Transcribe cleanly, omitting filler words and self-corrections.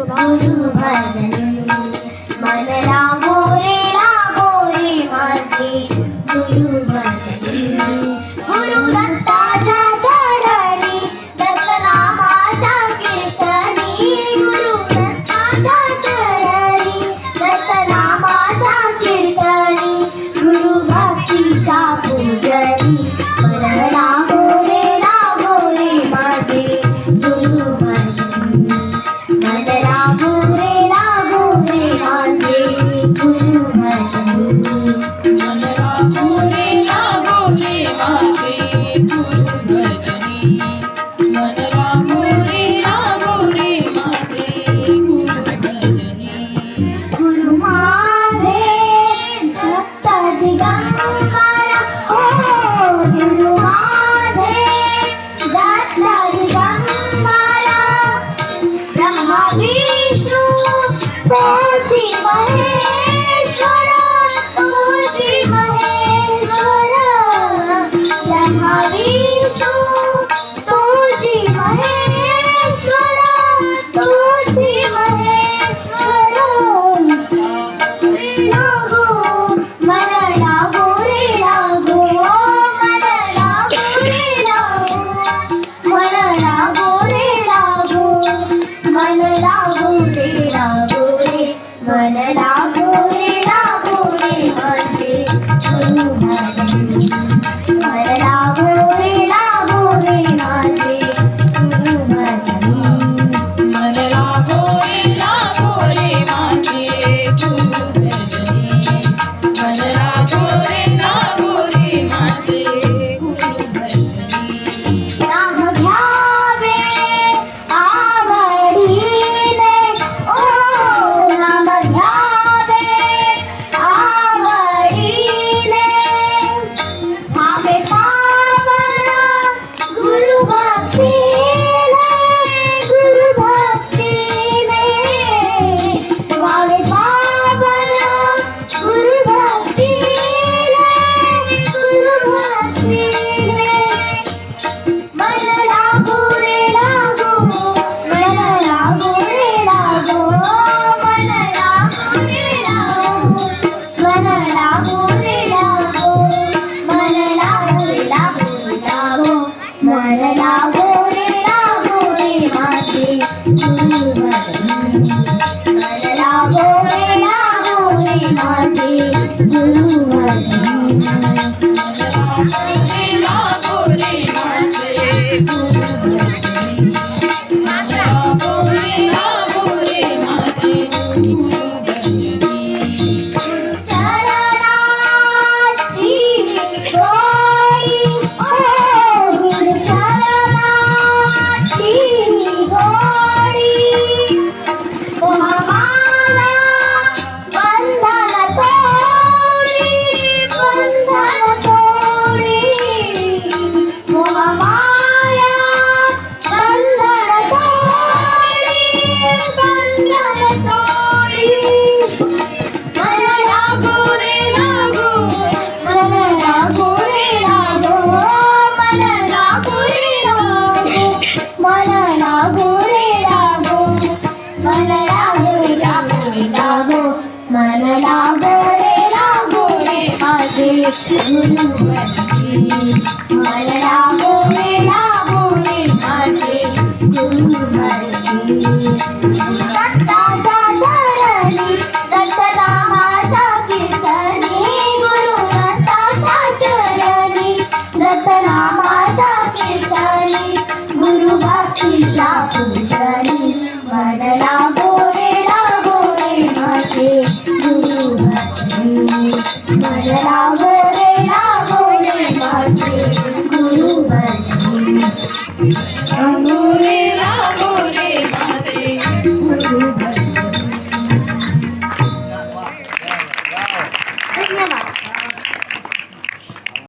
गुरु भजनी मन लागो रे माझे गुरु भजनी गुरु दत्ताच्या चरणी दत्तनामाच्या कीर्तनी गुरु दत्ताच्या चरणी दत्तनामाच्या कीर्तनी गुरु भक्तीच्या पूजनी मन लागो रे माझे गुरु भजनी मन लागो रे माझे गुरु भजनी मन लागो रे माझे गुरु भजनी मन लागो रे माझे गुरु भजनी गुरु माझे दत्त दिगंबर ओ गुरु माझे दत्त दिगंबर ब्रह्मा विष्णू तोची महेश्वर तोची महेश्वर ब्रह्मा विष्णू तोची महेश्वर तोची महेश्वर लागो मन लागो रे लागो मन लागो रे लागो मन लागो रे लागो मन लागो रे लागो रे मन लागो रे माझे गुरु भजनी मन लागो रे माझे गुरु भजनी मन लागो रे माझे गुरु भजनी मन लागो रे माझे गुरु भजनी नाम घ्यावे आवडीने ओ नाम घ्यावे आवडीने भावे पावन गुरु भक्तीने भावे पावन गुरु भक्तीने मन लागो रे लागो मन लागो रे लागो मन लागो रे लागो मन लागो रे लागो मन लागो रे लागो मन लागो रे माझे गुरु भजनी मन लागो रे माझे गुरु भजनी लागो रे माझे गुरु भजनी मन लागो रे माझे गुरु भजनी चरणाची गोडी ओ गुरु चरणाची गोडी मोहमाया बंधन तोडी मोहमाया बंधन तोडी मन लागो रे लागो मन लागो रे लागो मन लागो रे लागो मन लागो रे लागो मन लागो रे लागो मन लागो रे माझे गुरु भजनी मन लागो रे माझे गुरु भजनी दत्ताच्या चरणी दत्तनामाच्या कीर्तनी गुरु दत्ताच्या चरणी दत्तनाम